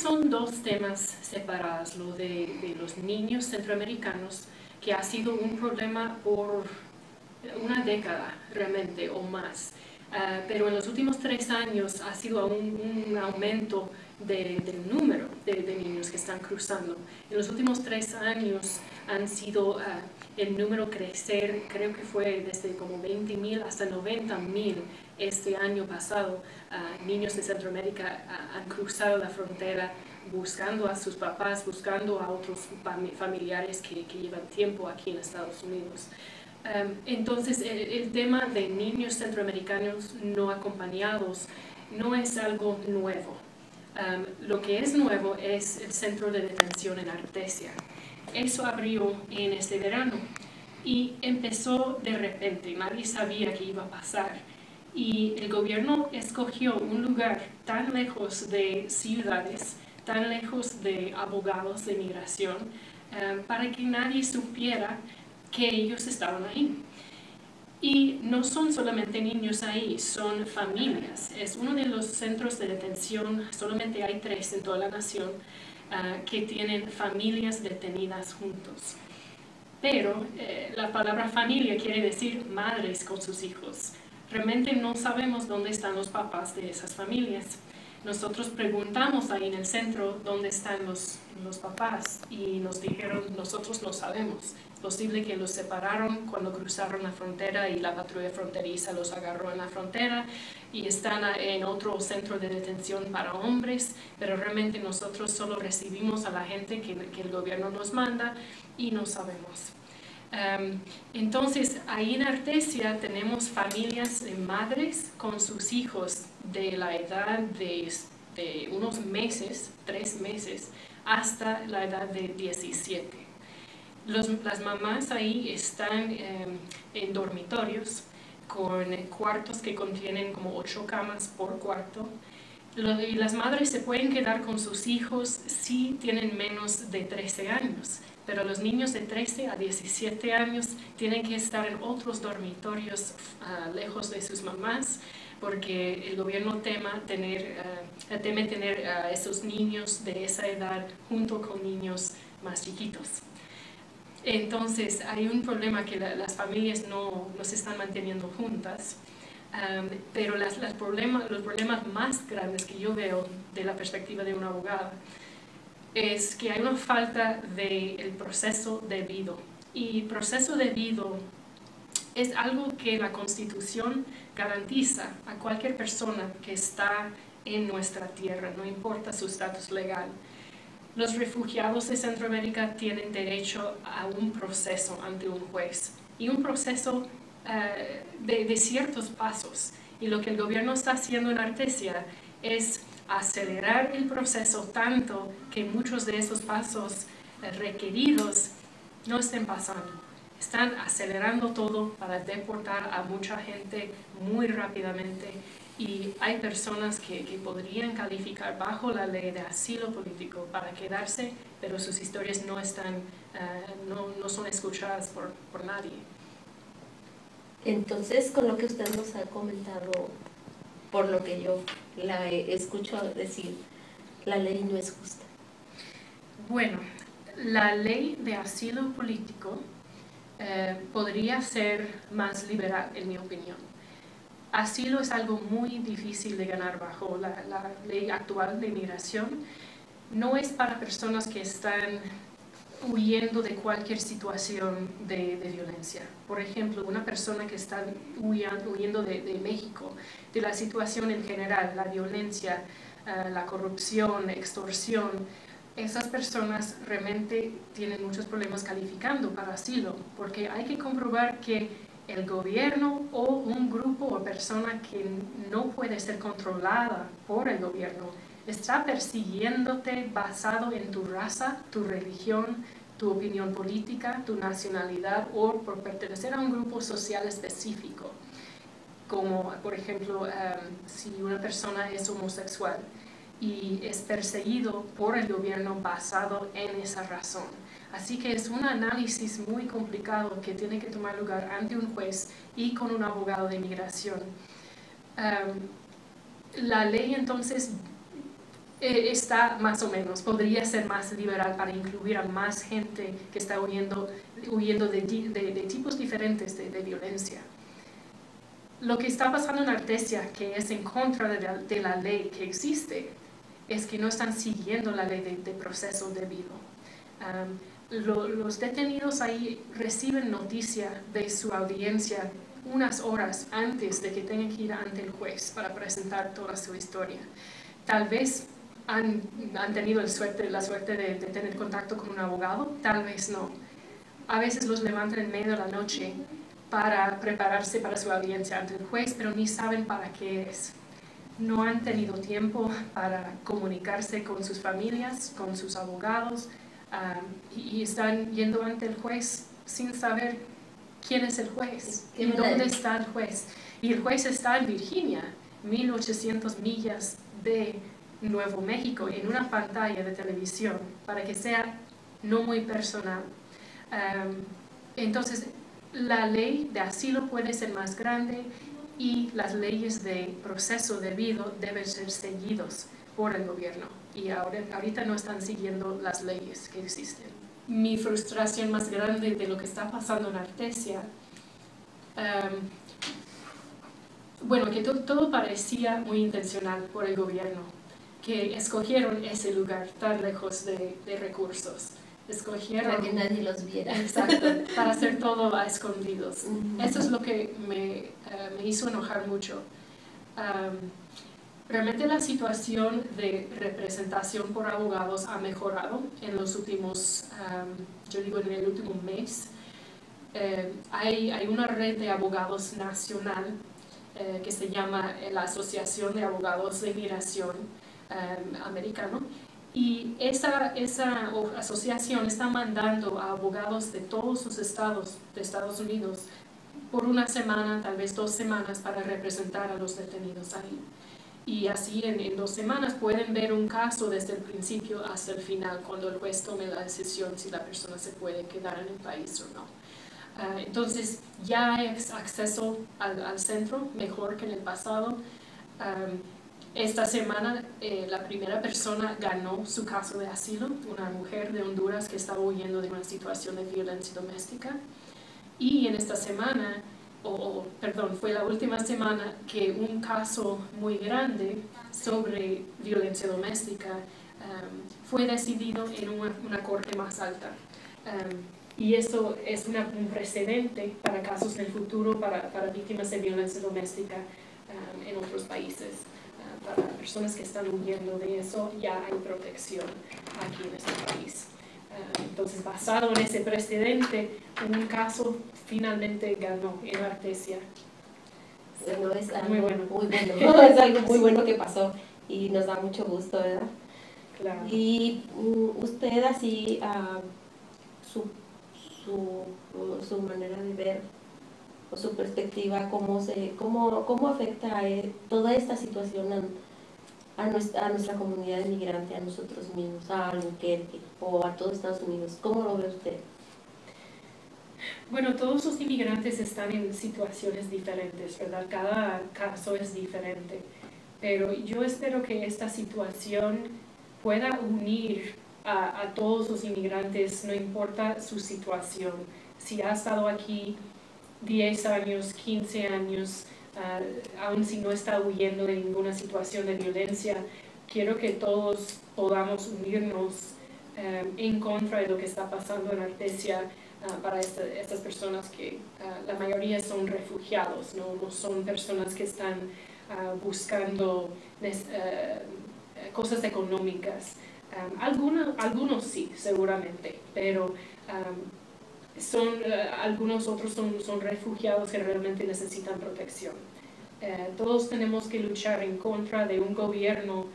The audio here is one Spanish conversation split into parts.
Son dos temas separados, lo de los niños centroamericanos, que ha sido un problema por una década realmente o más. Pero en los últimos 3 años ha sido un aumento del número de niños que están cruzando. En los últimos 3 años han sido el número crecer, creo que fue desde como 20,000 hasta 90,000 este año pasado. Niños de Centroamérica han cruzado la frontera buscando a sus papás, buscando a otros familiares que llevan tiempo aquí en Estados Unidos. Entonces, el tema de niños centroamericanos no acompañados no es algo nuevo. Lo que es nuevo es el centro de detención en Artesia. Eso abrió en este verano y empezó de repente, nadie sabía qué iba a pasar. Y el gobierno escogió un lugar tan lejos de ciudades, tan lejos de abogados de migración, para que nadie supiera que ellos estaban ahí. Y no son solamente niños ahí, son familias. Es uno de los centros de detención, solamente hay 3 en toda la nación, que tienen familias detenidas juntos. Pero la palabra familia quiere decir madres con sus hijos. Realmente no sabemos dónde están los papás de esas familias. Nosotros preguntamos ahí en el centro dónde están los papás y nos dijeron, nosotros no sabemos. Es posible que los separaron cuando cruzaron la frontera y la patrulla fronteriza los agarró en la frontera y están en otro centro de detención para hombres, pero realmente nosotros solo recibimos a la gente que el gobierno nos manda y no sabemos. Entonces, ahí en Artesia tenemos familias de madres con sus hijos de la edad de unos meses, 3 meses, hasta la edad de 17. Las mamás ahí están en dormitorios con cuartos que contienen como 8 camas por cuarto. Y las madres se pueden quedar con sus hijos si tienen menos de 13 años. Pero los niños de 13 a 17 años tienen que estar en otros dormitorios lejos de sus mamás, porque el gobierno teme tener a esos niños de esa edad junto con niños más chiquitos. Entonces hay un problema que las familias no se están manteniendo juntas. Pero los problemas más grandes que yo veo de la perspectiva de una abogada es que hay una falta del proceso debido. Y proceso debido es algo que la Constitución garantiza a cualquier persona que está en nuestra tierra, no importa su estatus legal. Los refugiados de Centroamérica tienen derecho a un proceso ante un juez y un proceso de ciertos pasos. Y lo que el gobierno está haciendo en Artesia es acelerar el proceso tanto que muchos de esos pasos requeridos no estén pasando. Están acelerando todo para deportar a mucha gente muy rápidamente y hay personas que podrían calificar bajo la ley de asilo político para quedarse, pero sus historias no son escuchadas por nadie. Entonces, con lo que usted nos ha comentado, por lo que yo la he escuchado decir, la ley no es justa. Bueno, la ley de asilo político podría ser más liberal, en mi opinión. Asilo es algo muy difícil de ganar bajo la ley actual de inmigración. No es para personas que están huyendo de cualquier situación de violencia. Por ejemplo, una persona que está huyendo de México, de la situación en general, la violencia, la corrupción, extorsión, esas personas realmente tienen muchos problemas calificando para asilo, porque hay que comprobar que el gobierno o un grupo o persona que no puede ser controlada por el gobierno está persiguiéndote basado en tu raza, tu religión, tu opinión política, tu nacionalidad o por pertenecer a un grupo social específico, como por ejemplo si una persona es homosexual y es perseguido por el gobierno basado en esa razón. Así que es un análisis muy complicado que tiene que tomar lugar ante un juez y con un abogado de inmigración. La ley entonces está más o menos, podría ser más liberal para incluir a más gente que está huyendo de tipos diferentes de violencia. Lo que está pasando en Artesia, que es en contra de la ley que existe, es que no están siguiendo la ley de proceso debido. Los detenidos ahí reciben noticia de su audiencia unas horas antes de que tengan que ir ante el juez para presentar toda su historia. Tal vez han tenido la suerte de tener contacto con un abogado, tal vez no. A veces los levantan en medio de la noche para prepararse para su audiencia ante el juez, pero ni saben para qué es. No han tenido tiempo para comunicarse con sus familias, con sus abogados, y están yendo ante el juez sin saber quién es el juez y dónde está el juez. Y el juez está en Virginia, 1800 millas de Nuevo México, en una pantalla de televisión, para que sea no muy personal. Entonces, la ley de asilo puede ser más grande y las leyes de proceso debido deben ser seguidos por el gobierno. Y ahorita no están siguiendo las leyes que existen. Mi frustración más grande de lo que está pasando en Artesia, bueno, que todo parecía muy intencional por el gobierno, que escogieron ese lugar tan lejos de recursos. Escogieron para que nadie los viera. Exacto, para hacer todo a escondidos. Eso es lo que me hizo enojar mucho. Realmente la situación de representación por abogados ha mejorado en los últimos, yo digo en el último mes. Hay una red de abogados nacional que se llama la Asociación de Abogados de Inmigración Americano. Y esa asociación está mandando a abogados de todos los estados de Estados Unidos por una semana, tal vez 2 semanas, para representar a los detenidos ahí. Y así en 2 semanas pueden ver un caso desde el principio hasta el final, cuando el juez tome la decisión si la persona se puede quedar en el país o no. Entonces ya hay acceso al centro mejor que en el pasado. Esta semana la primera persona ganó su caso de asilo, una mujer de Honduras que estaba huyendo de una situación de violencia doméstica. Y en esta semana, perdón, fue la última semana que un caso muy grande sobre violencia doméstica fue decidido en una corte más alta. Y eso es un precedente para casos en el futuro para víctimas de violencia doméstica en otros países. Para personas que están huyendo de eso, ya hay protección aquí en este país. Entonces, basado en ese precedente, un caso finalmente ganó en Artesia. Bueno, es algo muy bueno. Muy bueno. Es algo muy bueno que pasó y nos da mucho gusto, ¿verdad? Claro. Y usted así, su manera de ver o su perspectiva, cómo afecta toda esta situación a nuestra comunidad inmigrante, a nosotros mismos, a Albuquerque o a todo Estados Unidos. ¿Cómo lo ve usted? Bueno, todos los inmigrantes están en situaciones diferentes, ¿verdad? Cada caso es diferente, pero yo espero que esta situación pueda unir a todos los inmigrantes, no importa su situación. Si ha estado aquí 10 años, 15 años, aun si no está huyendo de ninguna situación de violencia, quiero que todos podamos unirnos en contra de lo que está pasando en Artesia para estas personas que la mayoría son refugiados, no son personas que están buscando cosas económicas. Algunos sí, seguramente, pero algunos otros son refugiados que realmente necesitan protección. Todos tenemos que luchar en contra de un gobierno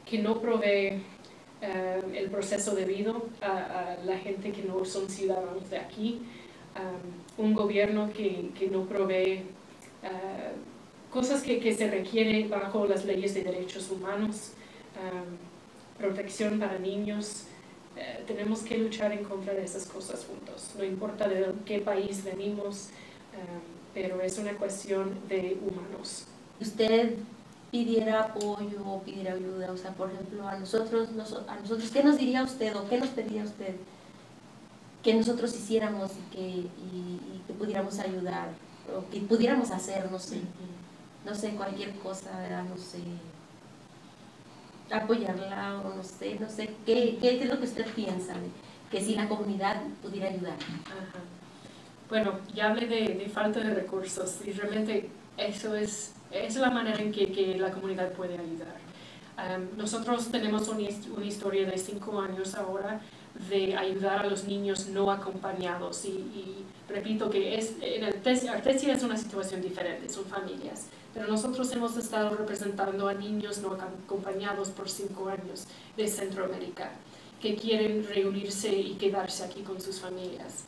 que no provee el proceso debido a la gente que no son ciudadanos de aquí, un gobierno que no provee cosas que se requieren bajo las leyes de derechos humanos, protección para niños. Tenemos que luchar en contra de esas cosas juntos, no importa de qué país venimos, pero es una cuestión de humanos. ¿Usted pidiera apoyo o pidiera ayuda, o sea, por ejemplo, a nosotros, ¿qué nos diría usted o qué nos pediría usted que nosotros hiciéramos y que pudiéramos ayudar o que pudiéramos hacer, no sé, cualquier cosa, ¿verdad? No sé, apoyarla o no sé, ¿qué es lo que usted piensa que si la comunidad pudiera ayudar? Ajá. Bueno, ya hablé de falta de recursos y realmente eso es la manera en que la comunidad puede ayudar. Nosotros tenemos una historia de 5 años ahora de ayudar a los niños no acompañados y repito que en Artesia es una situación diferente, son familias, pero nosotros hemos estado representando a niños no acompañados por 5 años de Centroamérica que quieren reunirse y quedarse aquí con sus familias.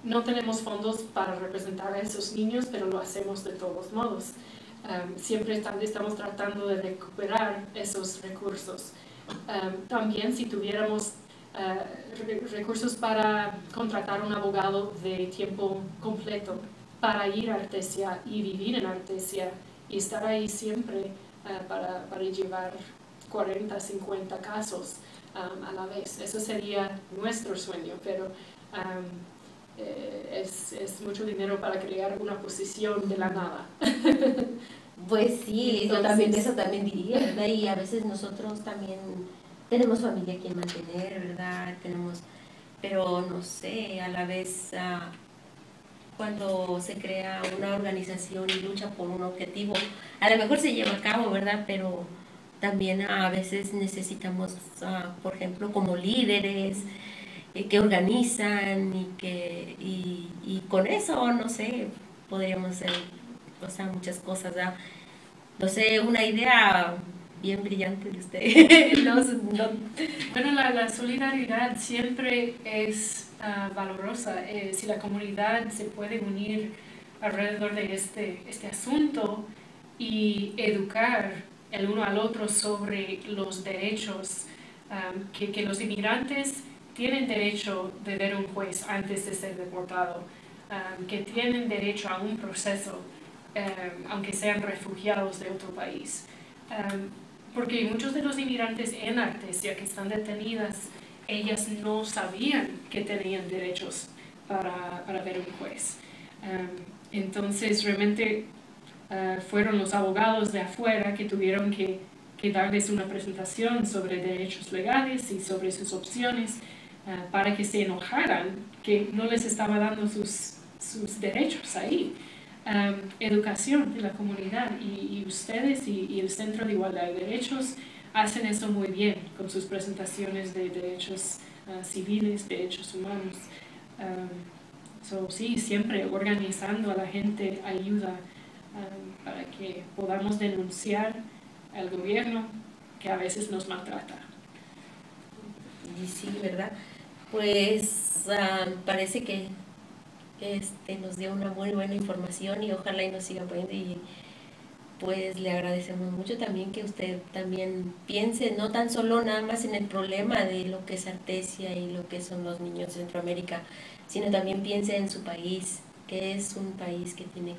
No tenemos fondos para representar a esos niños, pero lo hacemos de todos modos. Siempre estamos tratando de recuperar esos recursos. También si tuviéramos recursos para contratar un abogado de tiempo completo para ir a Artesia y vivir en Artesia y estar ahí siempre para llevar 40, 50 casos a la vez. Eso sería nuestro sueño, pero es mucho dinero para crear una posición de la nada. Pues sí, Entonces, eso también diría, ¿verdad? Y a veces nosotros también tenemos familia que mantener, ¿verdad? Pero no sé, a la vez cuando se crea una organización y lucha por un objetivo, a lo mejor se lleva a cabo, ¿verdad? Pero también a veces necesitamos, por ejemplo, como líderes que organizan y con eso, no sé, podríamos hacer, o sea, muchas cosas, ¿verdad? No sé, una idea bien brillante de usted. Bueno, la solidaridad siempre es valorosa. Si la comunidad se puede unir alrededor de este asunto y educar el uno al otro sobre los derechos, que los inmigrantes tienen derecho de ver un juez antes de ser deportado, que tienen derecho a un proceso, aunque sean refugiados de otro país. Porque muchos de los inmigrantes en Artesia que están detenidas, ellas no sabían que tenían derechos para ver un juez. Entonces realmente fueron los abogados de afuera que tuvieron que darles una presentación sobre derechos legales y sobre sus opciones para que se enojaran que no les estaba dando sus derechos ahí. Educación de la comunidad y ustedes y el Centro de Igualdad de Derechos hacen eso muy bien con sus presentaciones de derechos civiles, derechos humanos. Sí, siempre organizando a la gente ayuda para que podamos denunciar al gobierno que a veces nos maltrata. Y sí, ¿verdad? Pues parece que nos dio una muy buena información y ojalá y nos siga apoyando y pues le agradecemos mucho también que usted también piense no tan solo nada más en el problema de lo que es Artesia y lo que son los niños de Centroamérica, sino también piense en su país, que es un país que tiene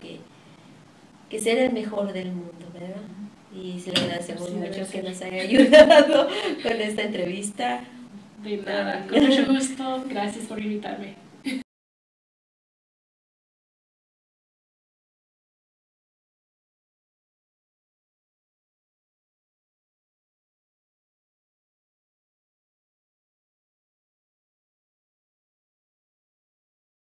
que ser el mejor del mundo, ¿verdad? Y le agradecemos mucho que nos haya ayudado con esta entrevista. De nada, con mucho gusto, gracias por invitarme.